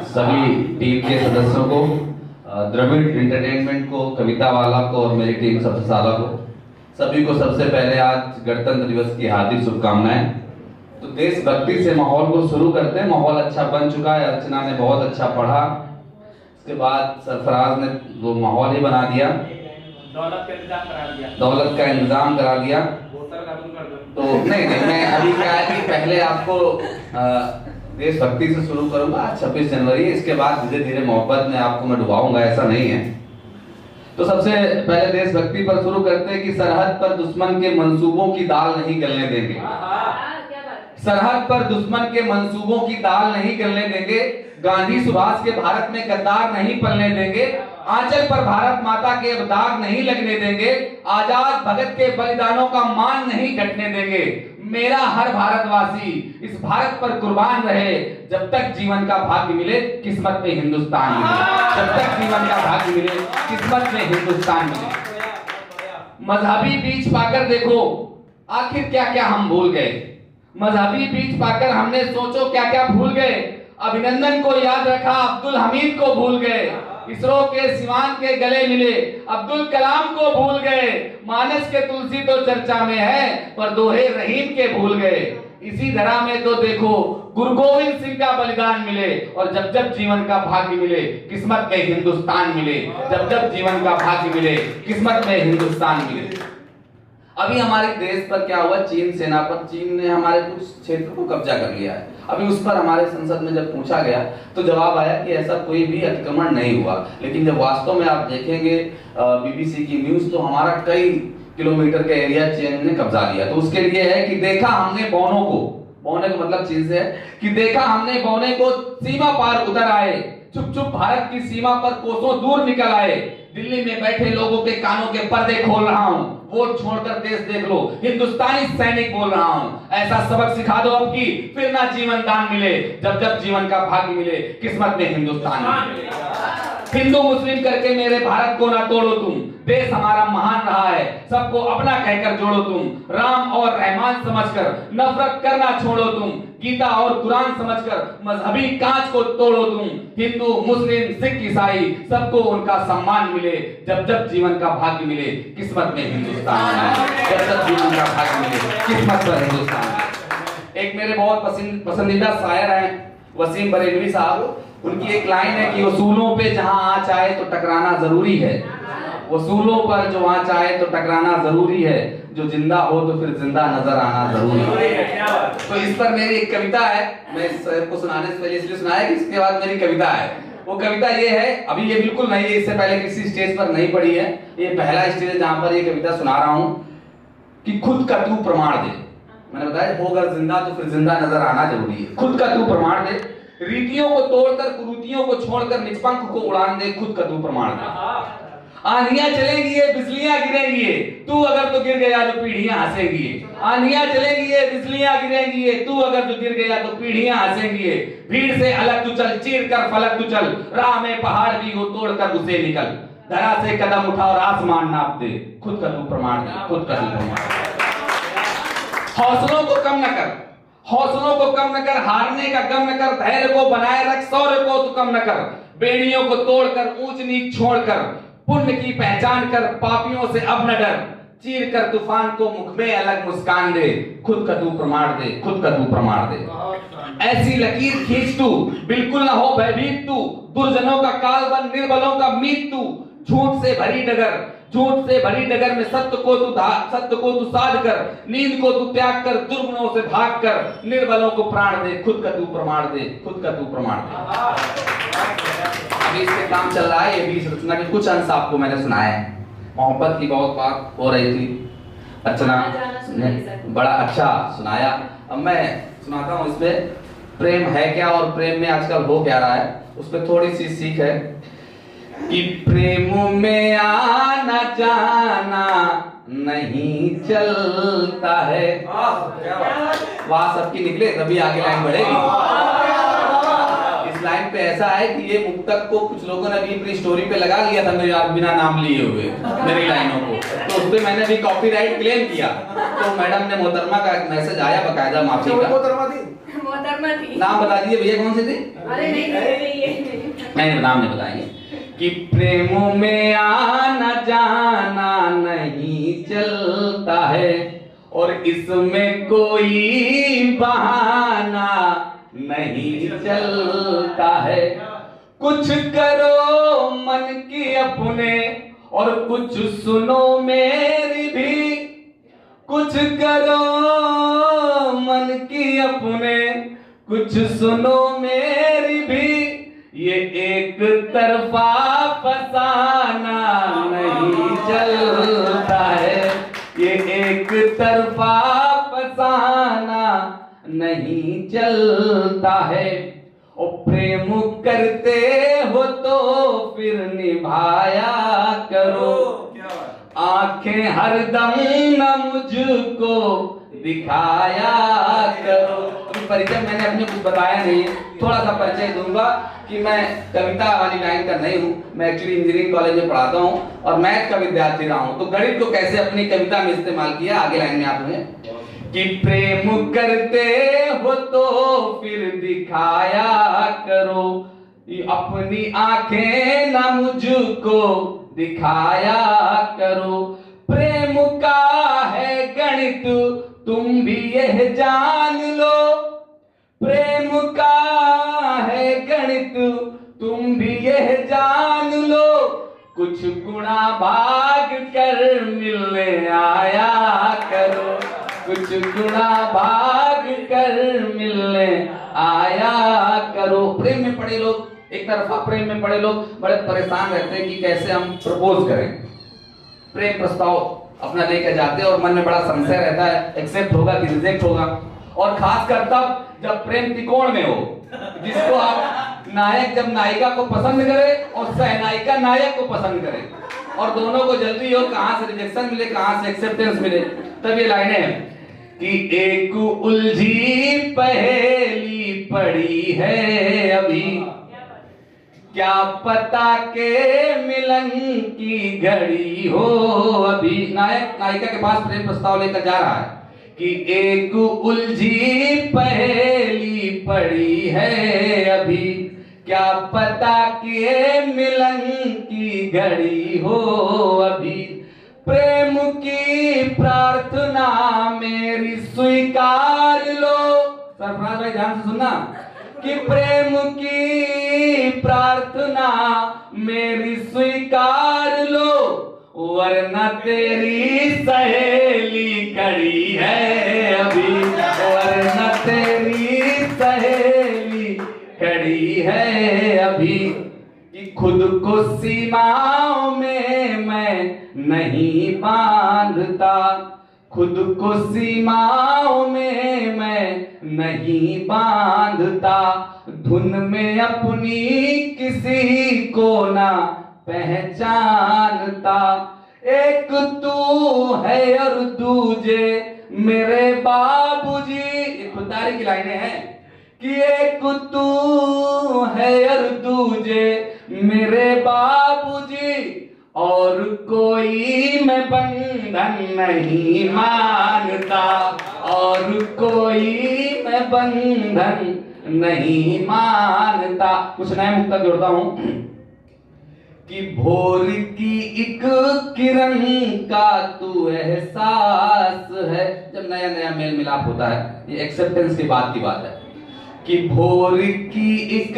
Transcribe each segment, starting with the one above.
सभी टीम के सदस्यों को, द्रविड़ एंटरटेनमेंट को, कविता वाला को और मेरी टीम सबसे साला को, सभी को सबसे पहले आज गणतंत्र दिवस की हार्दिक शुभकामनाएं। तो देशभक्ति से माहौल को शुरू करते हैं। माहौल अच्छा बन चुका है, अर्चना ने बहुत अच्छा पढ़ा, उसके बाद सरफराज ने वो माहौल ही बना दिया, दौलत का इंतजाम करा दिया। तो नहीं, मैं अभी क्या है कि पहले आपको देशभक्ति से शुरू करूंगा। 26 जनवरी, इसके बाद धीरे धीरे मोहब्बत में आपको मैं डुबाऊंगा, ऐसा नहीं है। तो सबसे पहले देशभक्ति पर शुरू करते हैं कि सरहद पर दुश्मन के मंसूबों की दाल नहीं गलने देंगे। सरहद पर दुश्मन के मंसूबों की दाल नहीं गलने देंगे। गांधी सुभाष के भारत में गद्दार नहीं पलने देंगे। आंचल पर भारत माता के दाग नहीं लगने देंगे। आजाद भगत के बलिदानों का मान नहीं घटने देंगे। मेरा हर भारतवासी इस भारत पर कुर्बान रहे, जब तक जीवन का भाग्य मिले किस्मत में हिंदुस्तान मिले। जब तक जीवन का भाग्य मिले किस्मत में हिंदुस्तान मिले। मजहबी बीच पाकर देखो आखिर क्या क्या हम भूल गए। मजहबी बीच पाकर हमने सोचो क्या क्या भूल गए। अभिनंदन को याद रखा, अब्दुल हमीद को भूल गए। इसरो के सिवान के गले मिले, अब्दुल कलाम को भूल गए। मानस के तुलसी तो चर्चा में है, पर दोहे रहीम के भूल गए। इसी धरा में तो देखो गुरु गोविंद सिंह का बलिदान मिले, और जब जब जीवन का भाग्य मिले किस्मत में हिंदुस्तान मिले। जब जब जीवन का भाग्य मिले किस्मत में हिंदुस्तान मिले। अभी हमारे देश पर क्या हुआ, चीन सेना पर, चीन ने हमारे कुछ क्षेत्र को कब्जा कर लिया है। अभी उस पर हमारे संसद में जब पूछा गया तो जवाब आया कि ऐसा कोई भी अतिक्रमण नहीं हुआ। लेकिन जब वास्तव में आप देखेंगे बीबीसी की न्यूज, तो हमारा कई किलोमीटर का एरिया चीन ने कब्जा लिया। तो उसके लिए है कि देखा हमने बौनों को, बौने को मतलब चीन से है कि देखा हमने बौने को सीमा पार उतर आए। चुप चुप भारत की सीमा पर कोसों दूर निकल आए। दिल्ली में बैठे लोगों के कानों के पर्दे खोल रहा हूं, वोट छोड़कर देश देख लो, हिंदुस्तानी सैनिक बोल रहा हूं। ऐसा सबक सिखा दो अब की फिर ना जीवन दान मिले। जब जब जीवन का भाग्य मिले किस्मत में हिंदुस्तान मिले। हिंदू मुस्लिम करके मेरे भारत को ना तोड़ो तुम, देश हमारा महान रहा है, सबको अपना कहकर जोड़ो तुम। राम और रहमान समझकर नफरत करना छोड़ो तुम। गीता और कुरान समझकर मजहबी कांच को तोड़ो तुम। हिंदू मुस्लिम सिख ईसाई सबको उनका सम्मान मिले। जब जब जीवन का भाग्य मिले किस्मत में हिंदुस्तान मिले। जब जब जीवन का भाग्य मिले किस्मत में हिंदुस्तान मिले। एक मेरे बहुत पसंदीदा शायर हैं वसीम बरेलवी साहब। उनकी एक लाइन है कि वसूलों पे जहां आँच आए तो टकराना जरूरी है। वसूलों पर जो आँच आए तो टकराना जरूरी है। जो जिंदा हो तो फिर जिंदा नजर आना जरूरी है। तो इस पर मेरी एक कविता है, मैं इसको सुनाने से पहले इसलिए सुनाया कि इसके बाद मेरी कविता है। वो कविता ये है, अभी ये बिल्कुल नहीं है, इससे पहले किसी स्टेज पर नहीं पढ़ी है, ये पहला स्टेज है जहां पर ये कविता सुना रहा हूं कि खुद का तू प्रमाण दे। मैंने बताया हो अगर जिंदा तो फिर जिंदा नजर आना जरूरी है। खुद का तू प्रमाण दे, रीतियों को तोड़कर कुरीतियों को छोड़कर निष्पंख को उड़ान दे। खुद का तू प्रमाण दे। आंधियां चलेंगी बिजलियां गिरेंगी, तू अगर तो गिर गया तो पीढ़ियां हंसेंगी। आंधियां चलेंगी बिजलियां गिरेंगी, तू अगर तो गिर गया तो पीढ़ियां हंसेंगी। भीड़ से अलग तू चल, चीर कर फलक तू चल, राह में पहाड़ भी हो तोड़ कर उसे निकल। धरा से कदम उठा और आसमान नाप दे। खुद का तू प्रमाण दे, खुद का तू प्रमाण दे। हौसलों को कम न कर, हौसलों को कम न कर, हारने का गम न कर, धैर्य को बनाए रख, शौर्य को तू कम न कर। बेड़ियों को तोड़कर ऊंच नीच छोड़कर, पुण्य की पहचान कर, पापियों से अब न डर। चीर कर तूफान को मुख में अलग मुस्कान दे। खुद का तू प्रमाण दे, खुद का तू प्रमाण दे। ऐसी लकीर खींच तू बिल्कुल न हो भयभीत तू, दुर्जनों का काल बन निर्बलों का मीत तू। झूठ से भरी डगर, झूठ से भरी डगर में सत्य को तू साध कर, नींद को तू त्याग कर, दुर्गुणों से भाग कर, निर्बलों को प्राण दे। खुद का तू प्रमाण दे, खुद का तू प्रमाण दे। अभी इसके काम चल रहा है, ये भी रचना के कुछ अंश आपको मैंने सुनाए हैं। मोहब्बत की बहुत बात हो रही थी, अर्चना ने बड़ा अच्छा सुनाया। अब मैं सुनाता हूँ इसमें प्रेम है क्या और प्रेम में आजकल हो क्या रहा है, उसमें थोड़ी सी सीख है कि प्रेम में आना जाना नहीं चलता है। वाह सबकी निकले तभी आगे लाइन बढ़ेगी। इस लाइन पे ऐसा है कि ये मुक्तक को कुछ लोगों ने अभी अपनी स्टोरी पे लगा लिया था मेरे बिना नाम लिए हुए मेरी लाइनों को, तो उस पे मैंने भी कॉपीराइट क्लेम किया। तो मैडम ने मोहतरमा का एक मैसेज आया बकायदा माफी का। वर्मा थी। नाम बता दिए भैया, कौन सी थी? अरे नहीं, नाम नहीं बताएंगे। कि प्रेम में आना जाना नहीं चलता है और इसमें कोई बहाना नहीं चलता है। कुछ करो मन की अपने और कुछ सुनो मेरी भी। कुछ करो मन की अपने, कुछ सुनो मेरी भी। ये एक तरफा फसाना नहीं चलता है, ये एक तरफा फसाना नहीं चलता है। और प्रेम करते हो तो फिर निभाया करो, आंखें हरदम न मुझको दिखाया करो। अभी परिचय मैंने अपने कुछ बताया नहीं है, थोड़ा सा परिचय दूंगा कि मैं कविता वाली लाइन का नहीं हूँ। मैं एक्चुअली इंजीनियरिंग कॉलेज में पढ़ाता हूँ और मैथ का विद्यार्थी रहा हूँ, तो गणित को कैसे अपनी कविता में इस्तेमाल किया आगे लाइन में आप लोग। कि प्रेम करते हो तो फिर दिखाया करो, अपनी आंखें न मुझको दिखाया करो। प्रेम का है गणित तुम भी यह जान लो, प्रेम का है गणित तुम भी यह जान लो। कुछ गुणा भाग कर मिलने आया करो, कुछ गुणा भाग कर मिलने आया करो। प्रेम में पड़े लोग, एक तरफा प्रेम में पड़े लोग बड़े परेशान रहते हैं कि कैसे हम प्रपोज करें। प्रेम प्रस्ताव अपना लेकर जाते हैं और मन में बड़ा संशय रहता है, एक्सेप्ट होगा कि रिजेक्ट होगा। और खासकर तब जब प्रेम त्रिकोण में हो, जिसको आप नायक जब नायिका को पसंद करे और सहनायिका नायक को पसंद करे और दोनों को जल्दी हो, कहां से रिजेक्शन मिले कहां से एक्सेप्टेंस मिले। तब ये लाइनें हैं कि एक उलझी पहेली पड़ी है अभी, क्या पता के मिलन की घड़ी हो अभी। नायक नायिका के पास प्रेम प्रस्ताव लेकर जा रहा है कि एक उलझी पहेली पड़ी है अभी, क्या पता के मिलन की घड़ी हो अभी। प्रेम की प्रार्थना मेरी स्वीकार लो। सरफराज भाई ध्यान से सुनना कि प्रेम की प्रार्थना मेरी स्वीकार लो, वरना तेरी सहेली खड़ी है अभी, वरना तेरी सहेली खड़ी है अभी। कि खुद को सीमाओं में मैं नहीं बांधता, खुद को सीमाओं में मैं नहीं बांधता। धुन में अपनी किसी को ना पहचानता। एक तू है और दूजे मेरे बाबूजी, ये खुदारी की लाइनें हैं कि एक तू है और दूजे मेरे बाबूजी, और कोई मैं बंधन नहीं मानता, और कोई मैं बंधन नहीं मानता। कुछ नया मुक्ता जोड़ता हूं कि भोर की एक किरण का तू एहसास है। जब नया नया मेल मिलाप होता है, ये एक्सेप्टेंस के बाद की बात है कि भोर की एक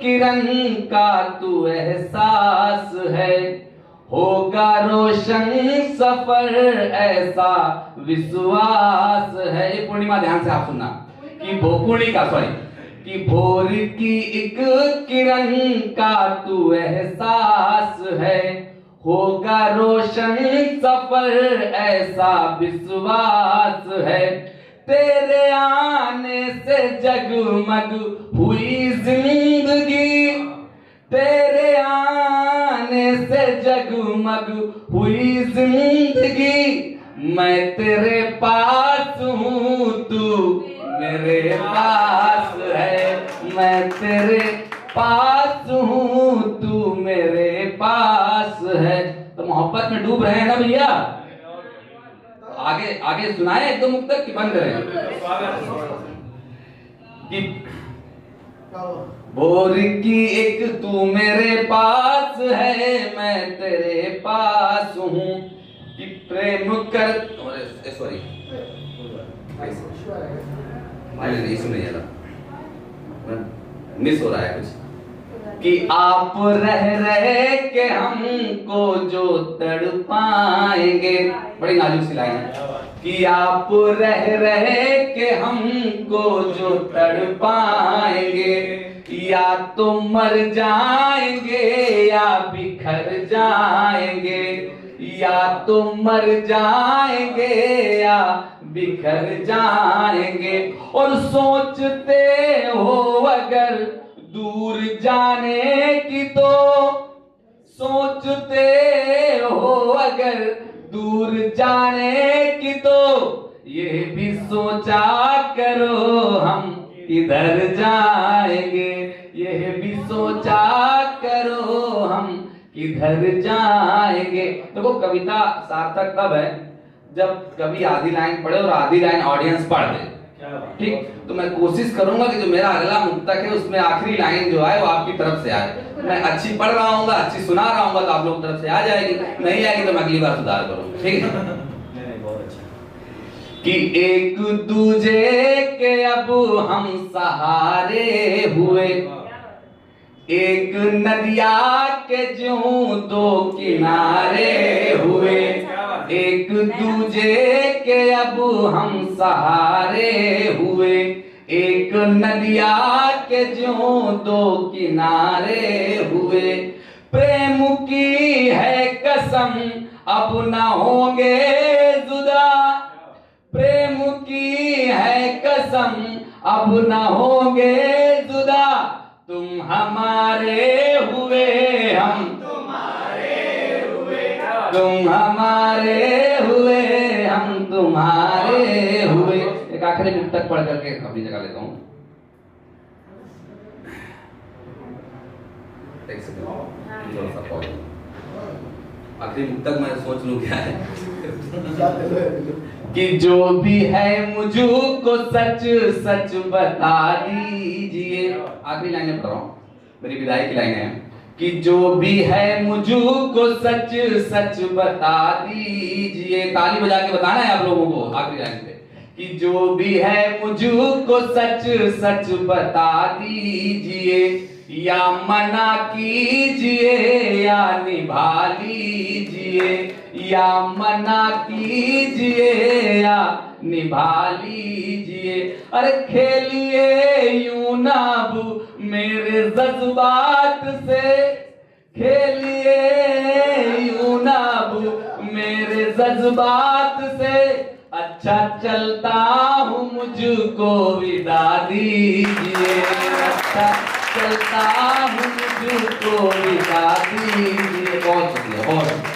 किरण का तू एहसास है, होगा रोशन सफर ऐसा विश्वास है। ये पूर्णिमा ध्यान से आप सुनना कि पूर्णिका कि भोर की एक किरण का तू एहसास है, होगा रोशन सफर ऐसा विश्वास है। तेरे आने से जगमग हुई जिंदगी, तेरे आने से जगमग हुई जिंदगी। मैं तेरे पास हूँ तू मेरे पास है, मैं तेरे पास हूँ तू मेरे पास है। तो मोहब्बत में डूब रहे हैं ना भैया। आगे आगे सुनाए एक दो मुक्तक की बंद करें। कि भोर की एक तू मेरे पास है, मैं तेरे पास हूँ, कि प्रेम कर सॉरी नहीं सुन नहीं आ रहा, मिस हो रहा है कुछ, कि आप रह के हमको जो तड़पाएंगे, बड़ी नाजुक सी लाइन है, कि आप रह के हमको जो तड़पाएंगे, या तो मर जाएंगे या बिखर जाएंगे, या तो मर जाएंगे या बिखर जाएंगे, और सोचते हो अगर दूर जाने की तो, सोचते हो अगर दूर जाने की तो, ये भी सोचा करो हम किधर जाएंगे, ये भी सोचा करो हम किधर जाएंगे। देखो कविता सार्थक तब है जब कवि आधी लाइन पढ़े और आधी लाइन ऑडियंस पढ़ दे, ठीक। तो मैं कोशिश करूंगा कि जो मेरा अगला मुक्तक है उसमें आखिरी लाइन जो है वो आपकी तरफ से आए। मैं अच्छी पढ़ रहा हूँ, अच्छी सुना रहा हूँ तो आप लोग तरफ से आ जाएगी, नहीं आएगी तो मैं अगली बार सुधार करूंगा, ठीक है। कि एक दूजे के अब हम सहारे हुए, एक नदिया के जो दो किनारे हुए, एक दूजे के अब हम सहारे हुए, एक नदिया के जो दो किनारे हुए, प्रेम की है कसम अब न होंगे जुदा, प्रेम की है कसम अब न होंगे जुदा, तुम हमारे हुए हम तुम्हारे हुए, तुम हमारे हुए हम तुम्हारे हुए। एक आखिरी मुक्तक पढ़ करके अपनी जगह लेता हूँ। आखिरी मुक्तक मैं सोच लूं क्या है। कि जो भी है मुझको सच सच बता दीजिए, आखिरी लाइन पढ़ रहा हूँ, मेरी विदाई की लाइन है, कि जो भी है मुझको सच सच बता दीजिए, ताली बजा के बताना है आप लोगों को आखिरी लाइन पे, कि जो भी है मुझको सच सच बता दीजिए, या मना कीजिए या निभा लीजिए, या मना कीजिए या निभा लीजिए, अरे खेलिए यूं ना अब मेरे जज्बात से, खेलिए यूं ना अब मेरे जज्बात से, अच्छा चलता हूँ मुझको विदा दीजिए, अच्छा चलता हूँ मुझको विदा दीजिए। बहुत शुक्रिया, बहुत